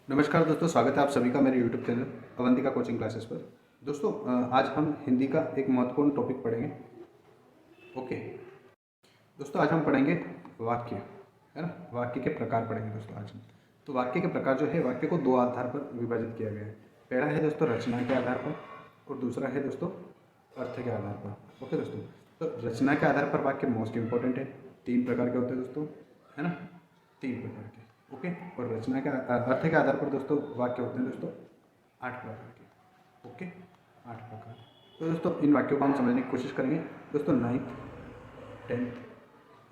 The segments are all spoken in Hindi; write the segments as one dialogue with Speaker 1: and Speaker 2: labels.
Speaker 1: नमस्कार दोस्तों, स्वागत है आप सभी का मेरे YouTube channel Avantika coaching classes पर। दोस्तों आज हम हिंदी का एक महत्वपूर्ण टॉपिक पढ़ेंगे। ओके दोस्तों, आज हम पढ़ेंगे वाक्य, है ना। वाक्य के प्रकार पढ़ेंगे दोस्तों आज हम। तो वाक्य के प्रकार जो है, वाक्य को दो आधार पर विभाजित किया गया है। पहला है दोस्तों रचना के आधार पर, और दूसरा है दोस्तों अर्थ के आधार पर। ओके दोस्तों, तो रचना के आधार पर वाक्य मोस्ट इंपॉर्टेंट है। 3 प्रकार के होते हैं दोस्तों, है ना, 3 प्रकार के। ओके, और रचना के अर्थ के आधार पर दोस्तों वाक्य होते हैं दोस्तों 8 प्रकार के। ओके, 8 प्रकार। तो दोस्तों इन वाक्यों को हम समझने की कोशिश करेंगे दोस्तों। 9th, 10th,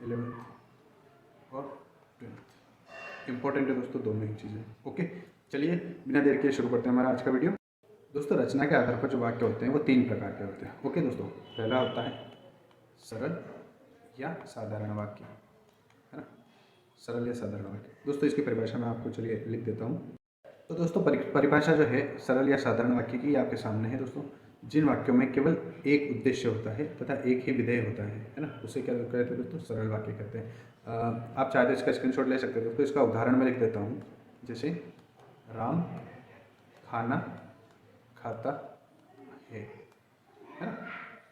Speaker 1: 11th और 12th इंपॉर्टेंट है दोस्तों, दोनों ही चीज़ें। ओके, चलिए बिना देर के शुरू करते हैं हमारा आज का वीडियो। दोस्तों रचना के आधार पर जो वाक्य होते हैं वो 3 प्रकार के होते हैं। ओके दोस्तों, पहला होता है सरल या साधारण वाक्य, है ना। सरल या साधारण वाक्य दोस्तों, इसकी परिभाषा मैं आपको चलिए लिख देता हूँ। तो दोस्तों परिभाषा जो है सरल या साधारण वाक्य की आपके सामने है दोस्तों। जिन वाक्यों में केवल एक उद्देश्य होता है तथा एक ही विधेय होता है ना, उसे क्या कहते हैं दोस्तों, सरल वाक्य कहते हैं। आप चाहे तो इसका स्क्रीनशॉट ले सकते हो दोस्तों। इसका उदाहरण मैं लिख देता हूँ, जैसे राम खाना खाता है ना।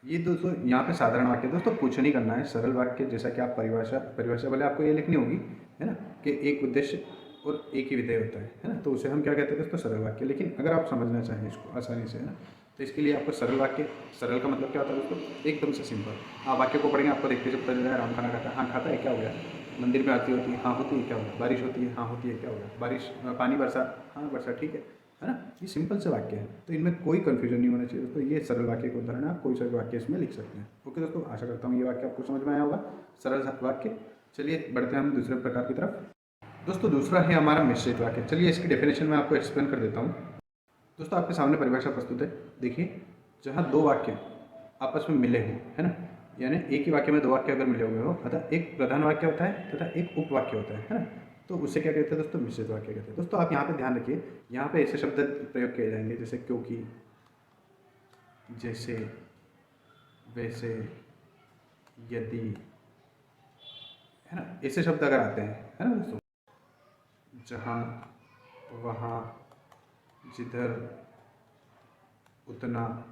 Speaker 1: ये दोस्तों यहाँ पे साधारण वाक्य दोस्तों, कुछ नहीं करना है। सरल वाक्य जैसा कि आप परिभाषा वाले आपको ये लिखनी होगी, है ना, कि एक उद्देश्य और एक ही विधेय होता है ना। तो उसे हम क्या कहते हैं दोस्तों, सरल वाक्य। लेकिन अगर आप समझना चाहें इसको आसानी से, है ना, तो इसके लिए आपको सरल वाक्य, सरल का मतलब क्या होता है दोस्तों, एकदम से सिंपल। हाँ, वाक्य को पढ़ेंगे आपको देखते जब पता चलेगा राम खाना खाता है, हाँ खाता है, क्या हो गया। मंदिर में आरती होती है, हाँ होती है, क्या हो गया। बारिश होती है, हाँ होती है, क्या हो गया। बारिश पानी बरसा, हाँ बरसा, ठीक है ना। ये सिंपल से वाक्य है, तो इनमें कोई कन्फ्यूजन नहीं होना चाहिए दोस्तों। ये सरल वाक्य का उदाहरण है, आप कोई सा भी वाक्य इसमें लिख सकते हैं। ओके दोस्तों, आशा करता हूँ ये वाक्य आपको समझ में आया होगा, सरल वाक्य। चलिए बढ़ते हैं हम दूसरे प्रकार की तरफ। दोस्तों दूसरा है हमारा मिश्रित वाक्य। चलिए इसकी डेफिनेशन मैं आपको एक्सप्लेन कर देता हूँ। दोस्तों आपके सामने परिभाषा प्रस्तुत है, देखिए। जहाँ दो वाक्य आपस में मिले हों, है ना, यानी एक ही वाक्य में दो वाक्य अगर मिले हुए हो, अतः एक प्रधान वाक्य होता है तथा एक उपवाक्य होता है ना। तो उससे क्या कहते हैं दोस्तों, मिश्रित वाक्य कहते हैं। दोस्तों आप यहाँ पे ध्यान रखिए, यहाँ पे ऐसे शब्द प्रयोग किए जाएंगे जैसे क्योंकि, जैसे, वैसे, यदि, है ना। ऐसे शब्द अगर आते हैं, है ना दोस्तों, जहाँ, वहाँ, जिधर, उतना,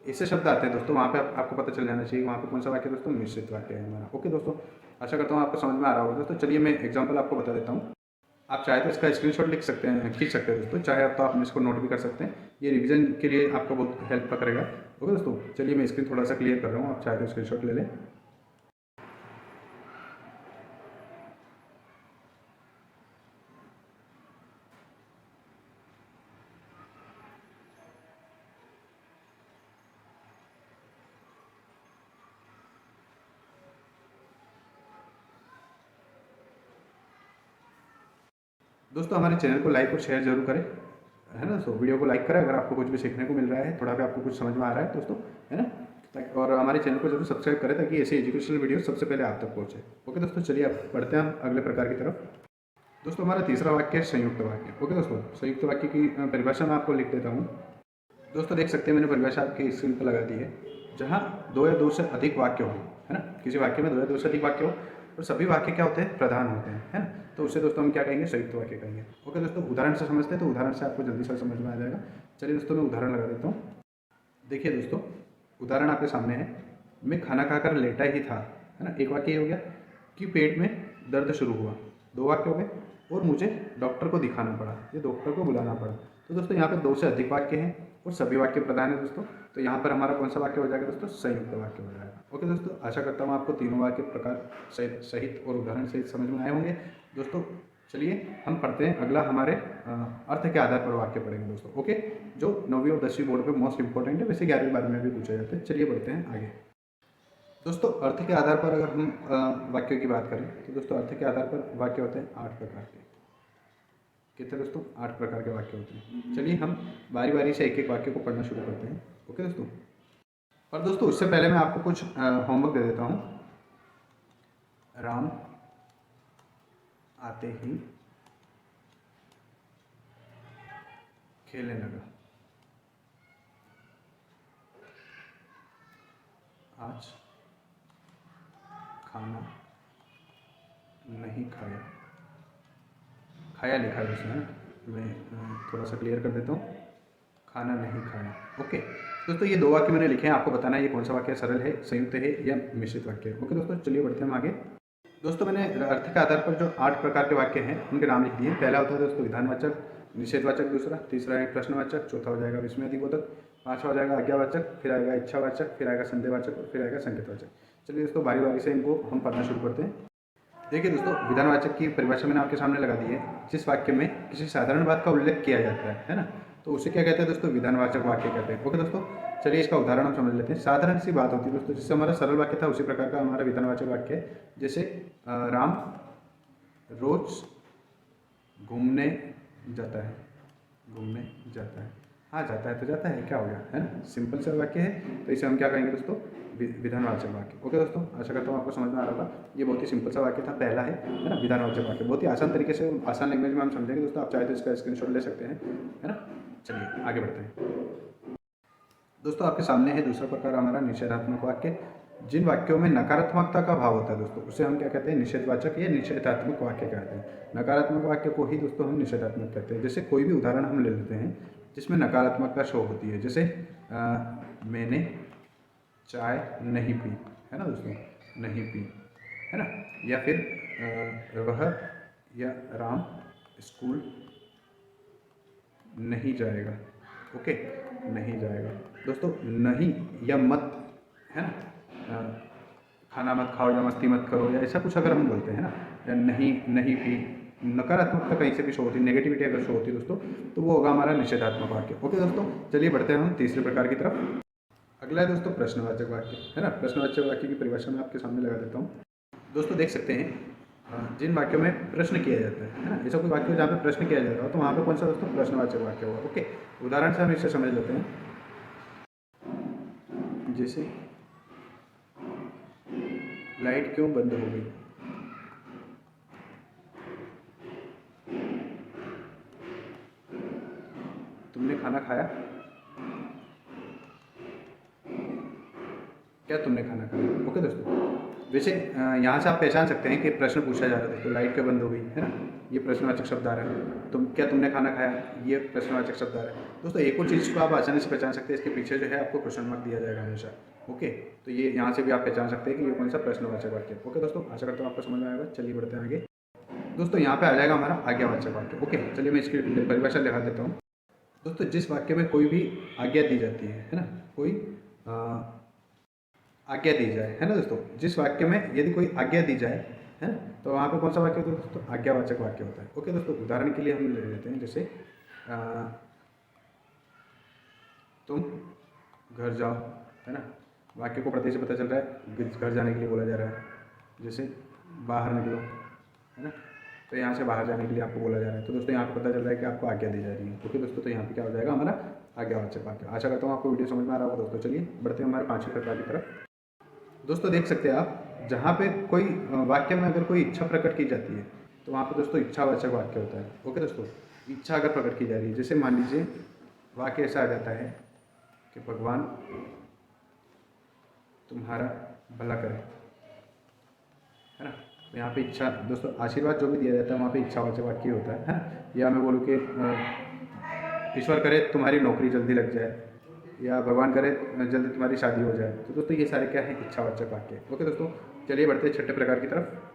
Speaker 1: ऐसे शब्द आते हैं दोस्तों, वहाँ पे आपको पता चल जाना चाहिए वहाँ पे कौन सा वाक्य दोस्तों, मिश्रित वाक्य है हमारा। ओके दोस्तों, आशा करता हूँ आपको समझ में आ रहा होगा दोस्तों। चलिए मैं एग्जांपल आपको बता देता हूँ। आप चाहे तो इसका स्क्रीनशॉट लिख सकते हैं, खींच सकते हैं दोस्तों, चाहे आप तो आप इसको नोट भी कर सकते हैं। ये रिवीजन के लिए आपको बहुत हेल्प करेगा। ओके दोस्तों, चलिए मैं स्क्रीन थोड़ा सा क्लियर कर रहा हूँ, आप चाहे तो स्क्रीनशॉट ले लें। दोस्तों हमारे चैनल को लाइक और शेयर जरूर करें, है ना। सो वीडियो को लाइक करें अगर आपको कुछ भी सीखने को मिल रहा है, थोड़ा भी आपको कुछ समझ में आ रहा है दोस्तों, है ना। और हमारे चैनल को जरूर सब्सक्राइब करें ताकि ऐसे एजुकेशनल वीडियो सबसे पहले आप तक पहुँचे। ओके दोस्तों, चलिए आप बढ़ते हैं हम अगले प्रकार की तरफ। दोस्तों हमारा तीसरा वाक्य है संयुक्त वाक्य। ओके दोस्तों, संयुक्त वाक्य की परिभाषा मैं आपको लिख देता हूँ। दोस्तों देख सकते हैं मैंने परिभाषा आपकी स्क्रीन पर लगा दी है। जहाँ दो या दो से अधिक वाक्य हो, है ना, किसी वाक्य में दो या दो से अधिक वाक्य हो और सभी वाक्य क्या होते हैं, प्रधान होते हैं, है ना, तो उससे दोस्तों हम क्या कहेंगे, संयुक्त वाक्य कहेंगे। ओके दोस्तों, उदाहरण से समझते हैं तो उदाहरण से आपको जल्दी से समझ में आ जाएगा। चलिए दोस्तों मैं उदाहरण लगा देता हूँ। देखिए दोस्तों, उदाहरण आपके सामने है। मैं खाना खाकर लेटा ही था, है ना, एक वाक्य ये हो गया कि पेट में दर्द शुरू हुआ, दो वाक्य हो गए। और मुझे डॉक्टर को दिखाना पड़ा, ये डॉक्टर को बुलाना पड़ा। तो दोस्तों यहाँ पे दो से अधिक वाक्य हैं और सभी वाक्य प्रधान है दोस्तों। तो यहाँ पर हमारा कौन सा वाक्य हो जाएगा दोस्तों, संयुक्त वाक्य हो जाएगा। ओके दोस्तों, आशा करता हूँ आपको तीनों वाक्य प्रकार सहित और उदाहरण सहित समझ में आए होंगे दोस्तों। चलिए हम पढ़ते हैं अगला, हमारे अर्थ के आधार पर वाक्य पढ़ेंगे दोस्तों। ओके, जो 9वीं और 10वीं बोर्ड पे मोस्ट इंपॉर्टेंट है, वैसे 11वीं बार में भी पूछे जाते हैं। चलिए बढ़ते हैं आगे। दोस्तों अर्थ के आधार पर अगर हम वाक्यों की बात करें तो दोस्तों अर्थ के आधार पर वाक्य होते हैं 8 प्रकार के। कितने दोस्तों, 8 प्रकार के वाक्य होते हैं। चलिए हम बारी बारी से एक एक वाक्य को पढ़ना शुरू करते हैं। ओके दोस्तों, और दोस्तों उससे पहले मैं आपको कुछ होमवर्क दे देता हूँ। राम आते ही खेलने लगा, आज खाना नहीं खाया, खाया लिखा है उसमें, मैं थोड़ा सा क्लियर कर देता हूँ। खाना नहीं खाया। ओके दोस्तों, ये 2 वाक्य मैंने लिखे हैं, आपको बताना है ये कौन सा वाक्य सरल है, संयुक्त है या मिश्रित वाक्य है। ओके दोस्तों, चलिए बढ़ते हैं हम आगे। दोस्तों मैंने अर्थ के आधार पर जो 8 प्रकार के वाक्य हैं उनके नाम लिख दिए। पहला होता है दोस्तों विधानवाचक, निषेधवाचक दूसरा, तीसरा है प्रश्नवाचक, चौथा हो जाएगा विस्मयादिबोधक, पांचवा हो जाएगा आज्ञावाचक, फिर आएगा इच्छावाचक, फिर आएगा संदेहवाचक और फिर आएगा संकेतवाचक। चलिए दोस्तों बारी बारी से इनको हम पढ़ना शुरू करते हैं। देखिए दोस्तों, विधानवाचक की परिभाषा मैंने आपके सामने लगा दी है। जिस वाक्य में किसी साधारण बात का उल्लेख किया जाता है ना, तो उसे क्या कहते हैं दोस्तों, विधानवाचक वाक्य कहते हैं। ओके दोस्तों, चलिए इसका उदाहरण हम समझ लेते हैं। साधारण सी बात होती है दोस्तों, जिससे हमारा सरल वाक्य था उसी प्रकार का हमारा विधानवाचक वाक्य है। जैसे राम रोज घूमने जाता है, घूमने जाता है। हाँ जाता है तो जाता है, क्या हो गया, है ना, सिंपल सा वाक्य है। तो इसे हम क्या कहेंगे दोस्तों, विधानवाचक वाक्य। ओके दोस्तों, आशा करता हूँ आपको समझ में आ रहा होगा। ये बहुत ही सिंपल सा वाक्य था, पहला है ना, विधानवाचक वाक्य। बहुत ही आसान तरीके से, आसान लैंग्वेज में हम समझेंगे दोस्तों। आप चाहे तो इसका स्क्रीनशॉट ले सकते हैं, है ना। चलिए आगे बढ़ते हैं दोस्तों। आपके सामने है दूसरा प्रकार हमारा निषेधात्मक वाक्य। जिन वाक्यों में नकारात्मकता का भाव होता है दोस्तों, उसे हम क्या कहते हैं, निषेधवाचक या निषेधात्मक वाक्य कहते हैं। नकारात्मक वाक्य को ही दोस्तों हम निषेधात्मक कहते हैं। जैसे कोई भी उदाहरण हम ले लेते हैं जिसमें नकारात्मकता शो होती है। जैसे मैंने चाय नहीं पी, है ना दोस्तों, नहीं पी, है ना। या फिर वह या राम स्कूल नहीं जाएगा। ओके, नहीं जाएगा दोस्तों। नहीं या मत, है ना, खाना मत खाओ या मस्ती मत करो या ऐसा कुछ अगर हम बोलते हैं ना, या नहीं, नहीं पी, नकारात्मकता कहीं से भी शो होती है, नेगेटिविटी अगर शो होती है दोस्तों, तो वो होगा हमारा निषेधात्मक वाक्य। ओके दोस्तों, चलिए बढ़ते हैं हम तीसरे प्रकार की तरफ। अगला है दोस्तों प्रश्नवाचक वाक्य, है ना। प्रश्नवाचक वाक्य की परिभाषा मैं आपके सामने लगा देता हूँ। दोस्तों देख सकते हैं जिन वाक्यों में प्रश्न किया जाता है ना, ऐसा कोई वाक्य जहाँ पे प्रश्न किया जा रहा हो तो वहाँ पे कौन सा दोस्तों, प्रश्नवाचक वाक्य होगा। ओके, उदाहरण से हम इसे समझ लेते हैं। जैसे लाइट क्यों बंद हो गई, तुमने खाना खाया, क्या तुमने खाना खाया। ओके दोस्तों, वैसे यहाँ से आप पहचान सकते हैं कि प्रश्न पूछा जा रहा है। तो लाइट क्यों बंद हो गई, है ना, ये प्रश्नवाचक शब्द आ रहा है। तुमने खाना खाया, ये प्रश्नवाचक शब्द आ रहा है दोस्तों। एक और चीज़ को आप आसानी से पहचान सकते हैं, इसके पीछे जो है आपको क्वेश्चन मार्क दिया जाएगा हमेशा। ओके, तो ये यहाँ से भी आप पहचान सकते हैं कि ये कौन सा प्रश्नवाचक वाक्य है। ओके दोस्तों, आशा करता हूँ आपको समझ में आएगा। चलिए बढ़ते हैं आगे। दोस्तों यहाँ पे आ जाएगा हमारा आज्ञावाचक वाक्य। ओके, चलिए मैं इसकी परिभाषा लिखा देता हूँ। दोस्तों जिस वाक्य में कोई भी आज्ञा दी जाती है ना, कोई आज्ञा दी जाए, है ना दोस्तों, जिस वाक्य में यदि कोई आज्ञा दी जाए, है ना, तो वहाँ पे कौन सा वाक्य होता है दोस्तों, आज्ञावाचक वाक्य होता है। ओके दोस्तों, उदाहरण के लिए हम ले लेते हैं। जैसे तुम घर जाओ, है ना, वाक्य को पढ़ते से पता चल रहा है घर जाने के लिए बोला जा रहा है। जैसे बाहर निकलो, है ना, तो यहाँ से बाहर जाने के लिए आपको बोला जा रहा है। तो दोस्तों यहाँ पे पता चल रहा है कि आपको आज्ञा दी जा रही है। ओके दोस्तों, तो यहाँ पे क्या हो जाएगा हमारा आज्ञावाचक वाक्य। आशा करता हूँ आपको वीडियो समझ में आ रहा होगा दोस्तों। चलिए बढ़ते हैं हमारे पांचवें प्रकार की तरफ। दोस्तों देख सकते हैं आप, जहाँ पे कोई वाक्य में अगर कोई इच्छा प्रकट की जाती है तो वहाँ पे दोस्तों इच्छावाचक वाक्य होता है। ओके दोस्तों, इच्छा अगर प्रकट की जा रही है, जैसे मान लीजिए वाक्य ऐसा आ जाता है कि भगवान तुम्हारा भला करे, है ना। तो यहाँ पे इच्छा दोस्तों, आशीर्वाद जो भी दिया जाता है वहाँ पे इच्छावाचक वाक्य होता है ना। या मैं बोलूँ कि ईश्वर करे तुम्हारी नौकरी जल्दी लग जाए, या भगवान करे जल्दी तुम्हारी शादी हो जाए। तो दोस्तों ये सारे क्या है, इच्छावाचक वाक्य। ओके दोस्तों, चलिए बढ़ते हैं छठे प्रकार की तरफ।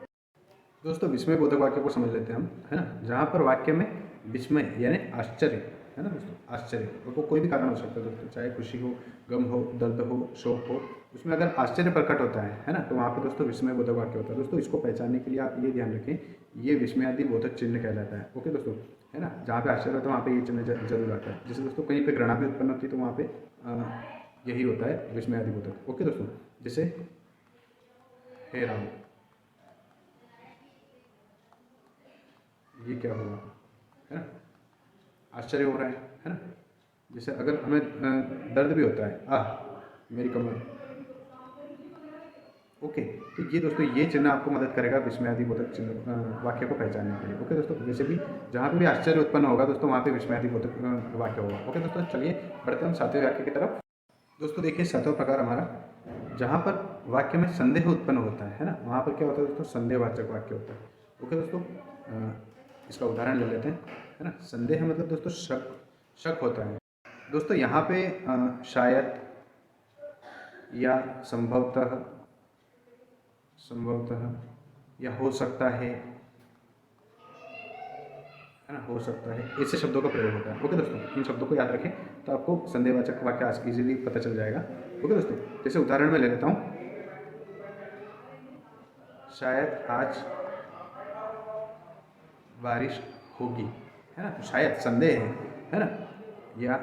Speaker 1: दोस्तों विस्मय बोधक वाक्य को समझ लेते हैं हम, है ना। जहाँ पर वाक्य में विस्मय यानी आश्चर्य, है ना दोस्तों, आश्चर्य, वो कोई भी कारण हो सकता है दोस्तों, चाहे खुशी हो, गम हो, दर्द हो, शोक हो, उसमें अगर आश्चर्य प्रकट होता है ना, तो वहाँ पर दोस्तों विस्मय बोधक वाक्य होता है। दोस्तों इसको पहचानने के लिए आप ये ध्यान रखें, ये विस्मयादि बोधक चिन्ह कहलाता है। ओके दोस्तों, है ना, जहाँ पे आश्चर्य होता है वहाँ पे ये चिन्ह जरूर आता है। जैसे दोस्तों कहीं पे घृणा भी उत्पन्न होती है तो वहाँ पे यही होता है विस्मयादि बोधक। ओके दोस्तों, जैसे हे राम, ये क्या हुआ, है ना, आश्चर्य हो रहा है ना। जैसे अगर हमें दर्द भी होता है, मेरी कमर। ओके, तो ये दोस्तों ये चिन्ह आपको मदद करेगा विस्मयादि बोधक चिन्ह वाक्य को पहचानने के लिए। ओके दोस्तों, वैसे भी जहाँ पे भी आश्चर्य उत्पन्न होगा दोस्तों वहाँ पे विस्मयादि बोधक वाक्य होगा। ओके दोस्तों, चलिए बढ़ते हम सातवें वाक्य की तरफ। दोस्तों देखिए सातवां प्रकार हमारा, जहाँ पर वाक्य में संदेह उत्पन्न होता है ना, वहाँ पर क्या होता है दोस्तों, संदेहवाचक वाक्य होता है। ओके दोस्तों, इसका उदाहरण ले लेते हैं। है ना। संदेह मतलब दोस्तों शक, शक होता है दोस्तों। यहाँ पे शायद या संभवतः, संभवतः या हो सकता है ना, हो सकता है, ऐसे शब्दों का प्रयोग होता है। ओके दोस्तों, इन शब्दों को याद रखें तो आपको संदेहवाचक वाक्य आज इजीली पता चल जाएगा। ओके दोस्तों, जैसे उदाहरण में ले लेता हूँ, शायद आज बारिश होगी, है ना। तो शायद संदेह है ना। या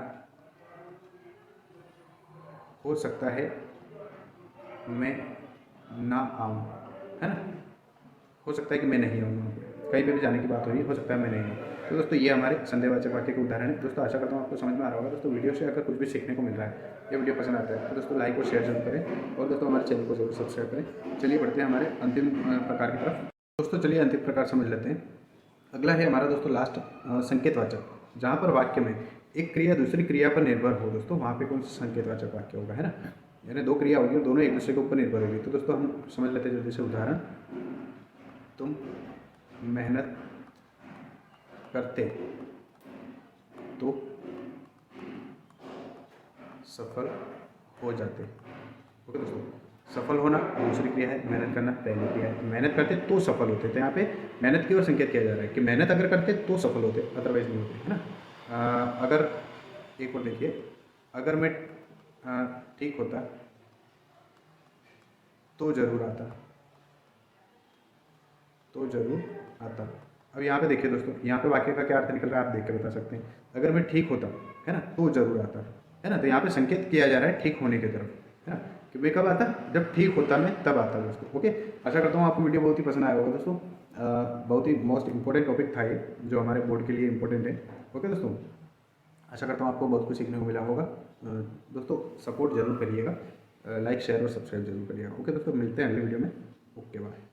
Speaker 1: हो सकता है मैं ना आऊँ, है ना। हो सकता है कि मैं नहीं आऊँ, कहीं पे भी जाने की बात हो रही है, हो सकता है मैं नहीं आऊँ। तो दोस्तों ये हमारे संदेहवाचक वाक्य के उदाहरण है। दोस्तों आशा करता हूँ आपको समझ में आ रहा होगा। दोस्तों वीडियो से अगर कुछ भी सीखने को मिल रहा है, ये वीडियो पसंद आता है तो दोस्तों लाइक और शेयर जरूर करें, और दोस्तों हमारे चैनल को जरूर सब्सक्राइब करें। चलिए बढ़ते हैं हमारे अंतिम प्रकार की तरफ। दोस्तों चलिए अंतिम प्रकार समझ लेते हैं। अगला है हमारा दोस्तों लास्ट संकेतवाचक, जहाँ पर वाक्य में एक क्रिया दूसरी क्रिया पर निर्भर हो दोस्तों, वहाँ पे कौन सा संकेतवाचक वाक्य होगा, है ना। यानी दो क्रिया होगी और दोनों एक दूसरे के ऊपर निर्भर होगी। तो दोस्तों हम समझ लेते हैं जल्दी से उदाहरण। तुम मेहनत करते तो सफल हो जाते। ओके दोस्तों, सफल होना दूसरी क्रिया है, मेहनत करना पहली क्रिया है। मेहनत करते तो सफल होते, तो यहाँ पे मेहनत की ओर संकेत किया जा रहा है कि मेहनत अगर करते तो सफल होते, अदरवाइज नहीं होते, है ना। अगर एक और देखिए, अगर मैं ठीक होता तो जरूर आता, तो जरूर आता। अब यहाँ पे देखिए दोस्तों, यहाँ पे वाक्य का क्या अर्थ निकल रहा है आप देख के बता सकते हैं। अगर मैं ठीक होता, है ना, तो जरूर आता, है ना। तो यहाँ पे संकेत किया जा रहा है ठीक होने की तरफ, है ना, कि मैं कब आता, जब ठीक होता मैं तब आता दोस्तों। ओके, आशा करता हूँ आपको वीडियो बहुत ही पसंद आया होगा दोस्तों। बहुत ही मोस्ट इंपॉर्टेंट टॉपिक था ये, जो हमारे बोर्ड के लिए इंपॉर्टेंट है। ओके दोस्तों, आशा करता हूँ आपको बहुत कुछ सीखने को मिला होगा। दोस्तों सपोर्ट जरूर करिएगा, लाइक शेयर और सब्सक्राइब जरूर करिएगा। ओके दोस्तों, मिलते हैं अगले वीडियो में। Okay bye.